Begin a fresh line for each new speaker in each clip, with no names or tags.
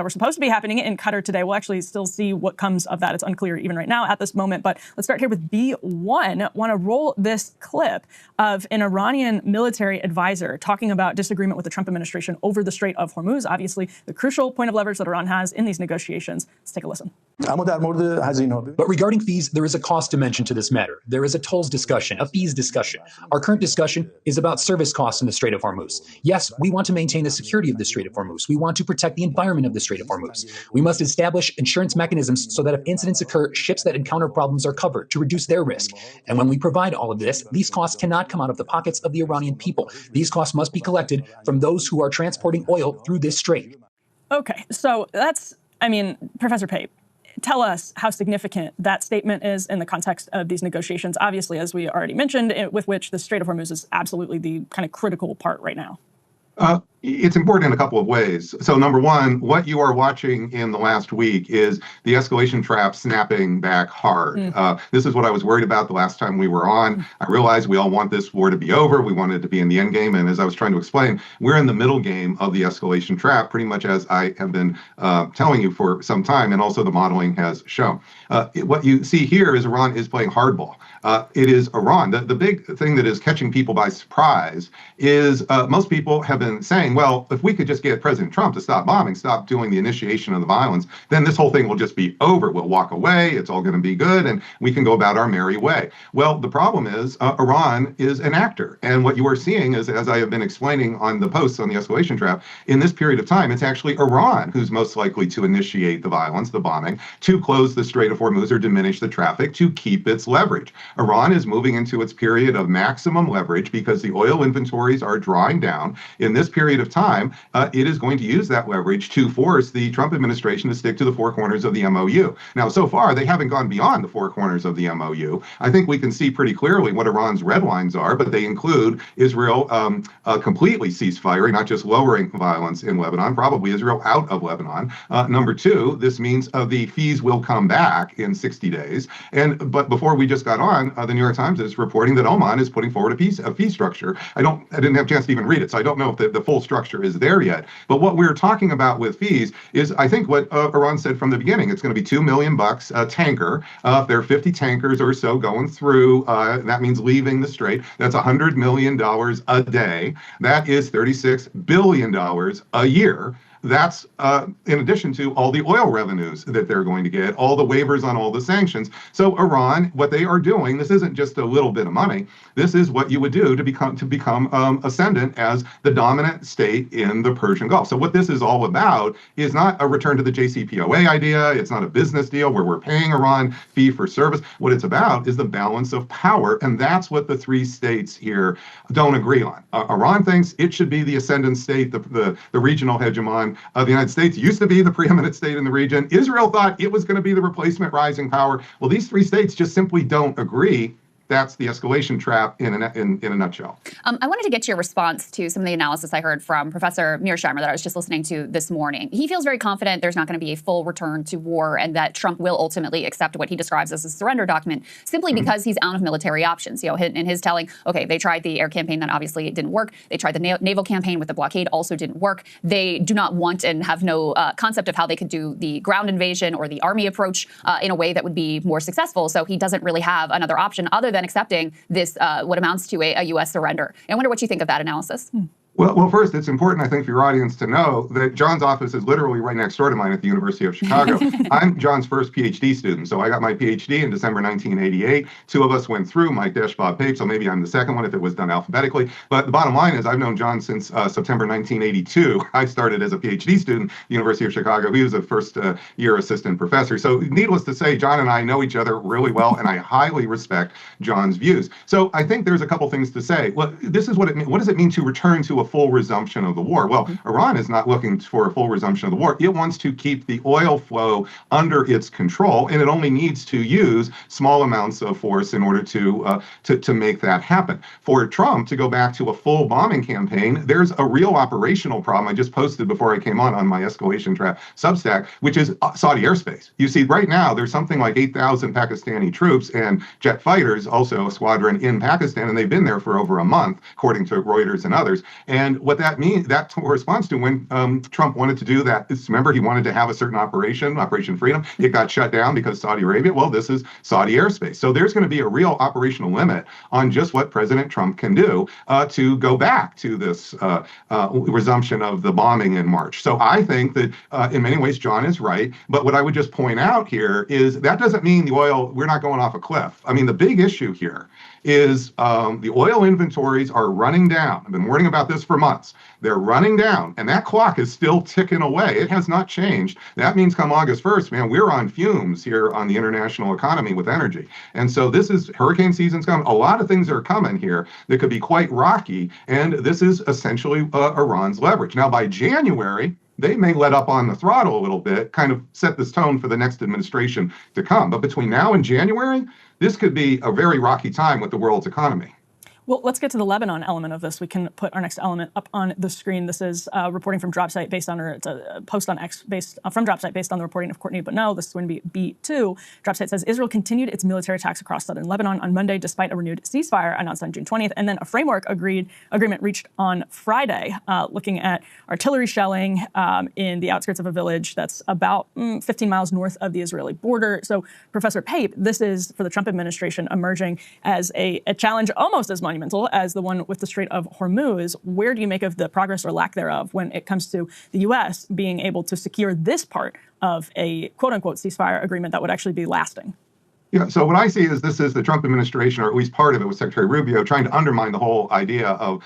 that were supposed to be happening in Qatar today. We'll actually still see what comes of that. It's unclear even right now at this moment. But let's start here with B1. Want to roll this clip of an Iranian military advisor talking about disagreement with the Trump administration over the Strait of Hormuz, obviously the crucial point of leverage that Iran has in these negotiations. Let's take a listen.
But regarding fees, there is a cost dimension to this matter. There is a tolls discussion, a fees discussion. Our current discussion is about service costs in the Strait of Hormuz. Yes, we want to maintain the security of the Strait of Hormuz. We want to protect the environment of the Strait of Hormuz. We must establish insurance mechanisms so that if incidents occur, ships that encounter problems are covered to reduce their risk. And when we provide all of this, these costs cannot come out of the pockets of the Iranian people. These costs must be collected from those who are transporting oil through this strait.
Okay, so that's, Professor Pape, tell us how significant that statement is in the context of these negotiations, obviously, as we already mentioned, with which the Strait of Hormuz is absolutely the kind of critical part right now.
It's important in a couple of ways. So number one, what you are watching in the last week is the escalation trap snapping back hard. This is what I was worried about the last time we were on. I realized we all want this war to be over. We want it to be in the end game. And as I was trying to explain, we're in the middle game of the escalation trap, pretty much as I have been telling you for some time, and also the modeling has shown. What you see here is Iran is playing hardball. It is Iran. The big thing that is catching people by surprise is most people have been saying, well, if we could just get President Trump to stop bombing, stop doing the initiation of the violence, then this whole thing will just be over. We'll walk away. It's all going to be good, and we can go about our merry way. Well, the problem is Iran is an actor. And what you are seeing is, as I have been explaining on the posts on the escalation trap, in this period of time, it's actually Iran who's most likely to initiate the violence, the bombing, to close the Strait of Hormuz or diminish the traffic, to keep its leverage. Iran is moving into its period of maximum leverage because the oil inventories are drawing down. In this period of time, it is going to use that leverage to force the Trump administration to stick to the four corners of the MOU. Now, so far, they haven't gone beyond the four corners of the MOU. I think we can see pretty clearly what Iran's red lines are, but they include Israel completely cease firing, not just lowering violence in Lebanon, probably Israel out of Lebanon. Number two, this means the fees will come back in 60 days. But before we just got on, the New York Times is reporting that Oman is putting forward a fee structure. I didn't have a chance to even read it, so I don't know if the full structure is there yet. But what we're talking about with fees is, I think, what Iran said from the beginning. It's going to be $2 million a tanker. If there are 50 tankers or so going through, that means leaving the strait. That's $100 million a day. That is $36 billion a year. That's in addition to all the oil revenues that they're going to get, all the waivers on all the sanctions. So Iran, what they are doing, this isn't just a little bit of money. This is what you would do to become ascendant as the dominant state in the Persian Gulf. So what this is all about is not a return to the JCPOA idea. It's not a business deal where we're paying Iran fee for service. What it's about is the balance of power, and that's what the three states here don't agree on. Iran thinks it should be the ascendant state, the regional hegemon. The United States used to be the preeminent state in the region. Israel thought it was going to be the replacement rising power. Well, these three states just simply don't agree. That's the escalation trap in a nutshell.
I wanted to get your response to some of the analysis I heard from Professor Mearsheimer that I was just listening to this morning. He feels very confident there's not going to be a full return to war and that Trump will ultimately accept what he describes as a surrender document simply because he's out of military options. You know, in his telling, okay, they tried the air campaign, that obviously didn't work. They tried the naval campaign with the blockade, also didn't work. They do not want and have no concept of how they could do the ground invasion or the army approach in a way that would be more successful. So he doesn't really have another option other than accepting this, what amounts to a U.S. surrender. And I wonder what you think of that analysis.
Well, first, it's important, I think, for your audience to know that John's office is literally right next door to mine at the University of Chicago. I'm John's first PhD student. So I got my PhD in December 1988. Two of us went through, Mike Bob Pape, so maybe I'm the second one if it was done alphabetically. But the bottom line is I've known John since September 1982. I started as a PhD student at the University of Chicago. He was a first-year assistant professor. So needless to say, John and I know each other really well, and I highly respect John's views. So I think there's a couple things to say. Well, this is what it means. What does it mean to return to a full resumption of the war? Well, Iran is not looking for a full resumption of the war. It wants to keep the oil flow under its control, and it only needs to use small amounts of force in order to make that happen. For Trump to go back to a full bombing campaign, there's a real operational problem. I just posted before I came on my escalation trap Substack, which is Saudi airspace. You see, right now there's something like 8,000 Pakistani troops and jet fighters, also a squadron in Pakistan, and they've been there for over a month, according to Reuters and others. And what that means, that corresponds to when Trump wanted to do that. Remember, he wanted to have a certain operation, Operation Freedom. It got shut down because Saudi Arabia. Well, this is Saudi airspace. So there's going to be a real operational limit on just what President Trump can do to go back to this resumption of the bombing in March. So I think that in many ways, John is right. But what I would just point out here is that doesn't mean the oil, we're not going off a cliff. I mean, the big issue here is the oil inventories are running down. I've been warning about this for months. They're running down, and that clock is still ticking away. It has not changed. That means come August 1st, man, we're on fumes here on the international economy with energy. And so this is hurricane season's coming. A lot of things are coming here that could be quite rocky, and this is essentially Iran's leverage. Now, by January, they may let up on the throttle a little bit, kind of set this tone for the next administration to come. But between now and January, this could be a very rocky time with the world's economy.
Well, let's get to the Lebanon element of this. We can put our next element up on the screen. This is reporting from DropSite based on, or it's a post on X based from DropSite based on the reporting of Courtney Bonneau. This is going to be B2. DropSite says Israel continued its military attacks across southern Lebanon on Monday, despite a renewed ceasefire announced on June 20th, and then a framework agreement reached on Friday, looking at artillery shelling in the outskirts of a village that's about 15 miles north of the Israeli border. So, Professor Pape, this is for the Trump administration emerging as a challenge almost as monumental as the one with the Strait of Hormuz. Where do you make of the progress or lack thereof when it comes to the U.S. being able to secure this part of a quote-unquote ceasefire agreement that would actually be lasting?
Yeah, so what I see is this is the Trump administration, or at least part of it with Secretary Rubio, trying to undermine the whole idea of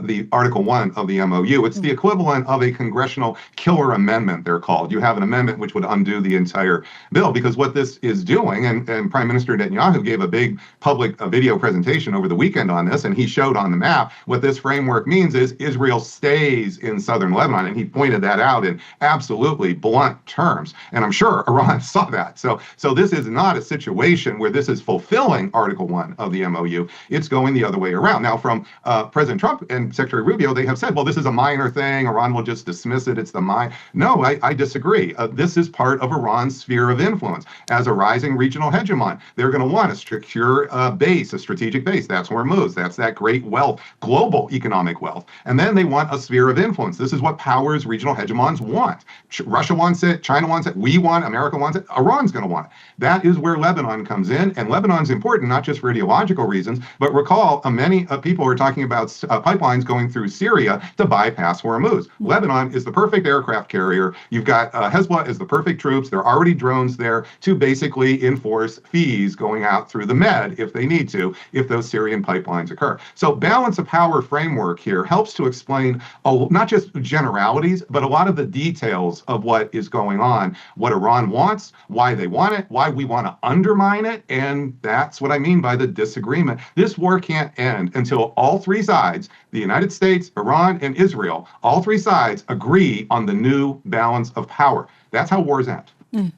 the Article 1 of the MOU. It's the equivalent of a congressional killer amendment, they're called. You have an amendment which would undo the entire bill, because what this is doing, and Prime Minister Netanyahu gave a big public video presentation over the weekend on this, and he showed on the map what this framework means is Israel stays in southern Lebanon, and he pointed that out in absolutely blunt terms. And I'm sure Iran saw that. So this is not a situation where this is fulfilling Article 1 of the MOU. It's going the other way around. Now, from President Trump and Secretary Rubio, they have said, well, this is a minor thing. Iran will just dismiss it. It's the No, I disagree. This is part of Iran's sphere of influence. As a rising regional hegemon, they're going to want a secure base, a strategic base. That's Hormuz. That's that great wealth, global economic wealth. And then they want a sphere of influence. This is what powers regional hegemons want. Russia wants it. China wants it. We want it. America wants it. Iran's going to want it. That is where Lebanon comes in, and Lebanon's important not just for ideological reasons, but recall many people are talking about pipelines going through Syria to bypass Hormuz. Lebanon is the perfect aircraft carrier. You've got Hezbollah is the perfect troops. There are already drones there to basically enforce fees going out through the Med if they need to, if those Syrian pipelines occur. So balance of power framework here helps to explain not just generalities, but a lot of the details of what is going on, what Iran wants, why they want it, why we want to undermine it, and that's what I mean by the disagreement. This war can't end until all three sides, the United States, Iran, and Israel, all three sides agree on the new balance of power. That's how wars end.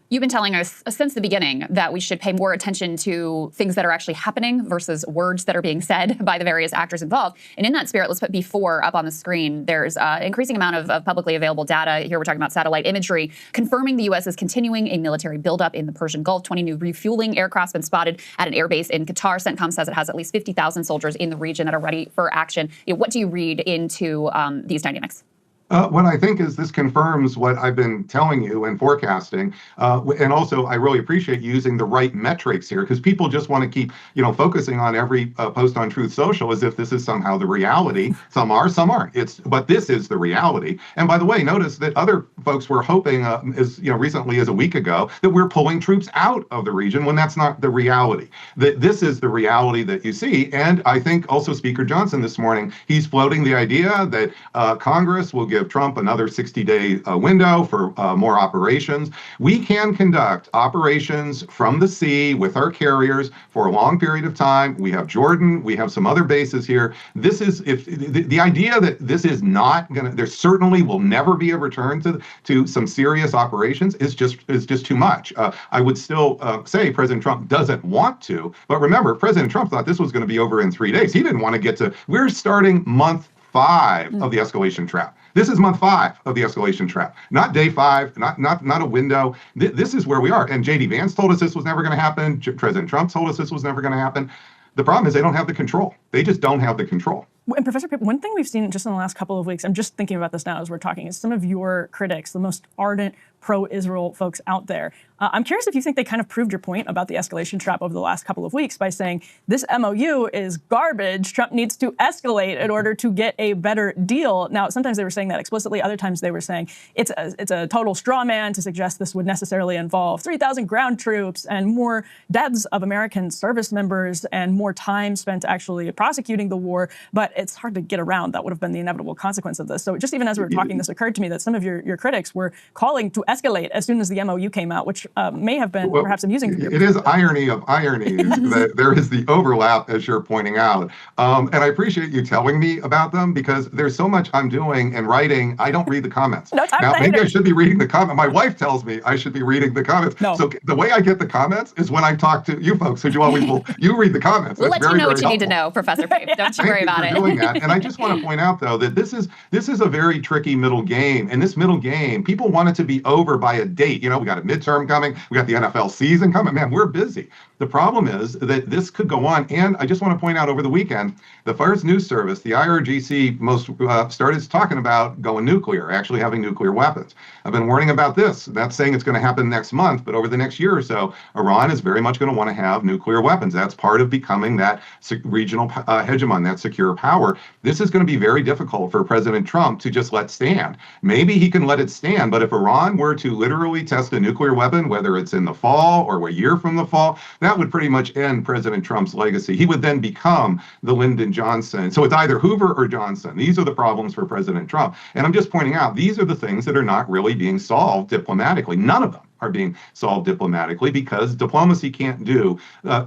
You've been telling us since the beginning that we should pay more attention to things that are actually happening versus words that are being said by the various actors involved. And in that spirit, let's put B4 up on the screen. There's an increasing amount of publicly available data. Here we're talking about satellite imagery confirming the U.S. is continuing a military buildup in the Persian Gulf. 20 new refueling aircraft been spotted at an airbase in Qatar. CENTCOM says it has at least 50,000 soldiers in the region that are ready for action. What do you read into these dynamics?
What I think is this confirms what I've been telling you and forecasting. And also, I really appreciate using the right metrics here, because people just want to keep, focusing on every post on Truth Social as if this is somehow the reality. Some are, some aren't. But this is the reality. And by the way, notice that other folks were hoping, as recently as a week ago, that we're pulling troops out of the region when that's not the reality. That this is the reality that you see. And I think also Speaker Johnson this morning, he's floating the idea that Congress will give Trump another 60-day window for more operations. We can conduct operations from the sea with our carriers for a long period of time. We have Jordan. We have some other bases here. This is if the idea that this is not going to, there certainly will never be a return to some serious operations is just too much. I would still say President Trump doesn't want to, but remember, President Trump thought this was going to be over in 3 days. He didn't want to get to. We're starting month 5 of the escalation trap. This is month 5 of the escalation trap, not day 5, not a window. This is where we are. And J.D. Vance told us this was never going to happen. President Trump told us this was never going to happen. The problem is they don't have the control. They just don't have the control.
And Professor Pape, one thing we've seen just in the last couple of weeks, I'm just thinking about this now as we're talking, is some of your critics, the most ardent pro-Israel folks out there. I'm curious if you think they kind of proved your point about the escalation trap over the last couple of weeks by saying this MOU is garbage. Trump needs to escalate in order to get a better deal. Now, sometimes they were saying that explicitly. Other times they were saying it's a total straw man to suggest this would necessarily involve 3,000 ground troops and more deaths of American service members and more time spent actually prosecuting the war. But it's hard to get around. That would have been the inevitable consequence of this. So just even as we were talking, this occurred to me that some of your critics were calling to escalate as soon as the MOU came out, which may have been perhaps amusing for you.
It is irony of ironies that there is the overlap, as you're pointing out. And I appreciate you telling me about them because there's so much I'm doing and writing, I don't read the comments.
No time
now,
for
maybe I should be reading the comment. My wife tells me I should be reading the comments.
No.
So the way I get the comments is when I talk to you folks, who you always will, you read the comments.
We'll
That's
let you know what you
very
need to know, Professor Pape. Don't you worry about it.
Doing that. And I just want to point out, though, that this is a very tricky middle game. And this middle game, people want it to be over by a date. You know, we got a midterm coming. We got the NFL season coming. Man, we're busy. The problem is that this could go on. And I just want to point out over the weekend, the Fires News Service, the IRGC, started talking about going nuclear, actually having nuclear weapons. I've been warning about this. That's saying it's going to happen next month, but over the next year or so, Iran is very much going to want to have nuclear weapons. That's part of becoming that regional hegemon, that secure power. This is going to be very difficult for President Trump to just let stand. Maybe he can let it stand, but if Iran were to literally test a nuclear weapon, whether it's in the fall or a year from the fall, that would pretty much end President Trump's legacy. He would then become the Lyndon Johnson. So it's either Hoover or Johnson. These are the problems for President Trump. And I'm just pointing out, these are the things that are not really being solved diplomatically. None of them are being solved diplomatically because diplomacy can't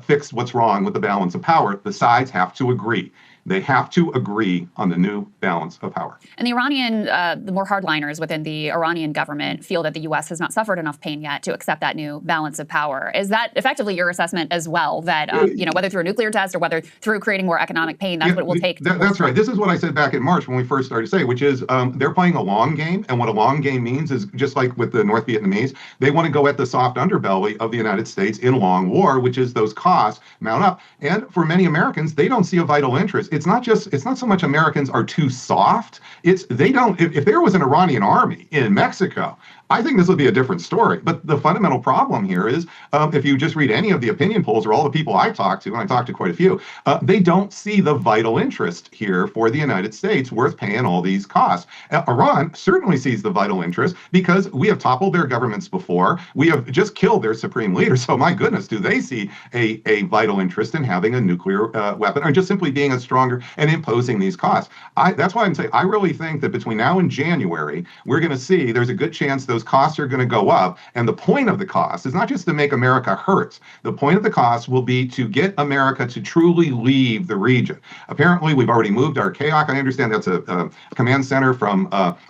fix what's wrong with the balance of power. The sides have to agree. They have to agree on the new balance of power.
And the Iranian, the more hardliners within the Iranian government feel that the U.S. has not suffered enough pain yet to accept that new balance of power. Is that effectively your assessment as well, that whether through a nuclear test or whether through creating more economic pain, that's what it will take?
That's right. This is what I said back in March when we first started to say, which is they're playing a long game. And what a long game means is just like with the North Vietnamese, they want to go at the soft underbelly of the United States in long war, which is those costs mount up. And for many Americans, they don't see a vital interest. It's not so much Americans are too soft. If there was an Iranian army in Mexico, I think this would be a different story. But the fundamental problem here is if you just read any of the opinion polls or all the people I talk to, and I talk to quite a few, they don't see the vital interest here for the United States worth paying all these costs. Iran certainly sees the vital interest because we have toppled their governments before. We have just killed their supreme leader. So my goodness, do they see a vital interest in having a nuclear weapon or just simply being a stronger and imposing these costs? That's why I'm saying I really think that between now and January, we're going to see there's a good chance those costs are going to go up. And the point of the cost is not just to make America hurt. The point of the cost will be to get America to truly leave the region. Apparently, we've already moved our KAOK. I understand that's a command center from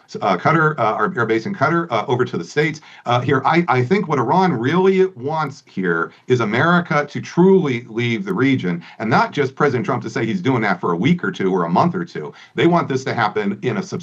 Qatar, our air base in Qatar, over to the States. Here, I think what Iran really wants here is America to truly leave the region, and not just President Trump to say he's doing that for a week or two or a month or two. They want this to happen in a substantial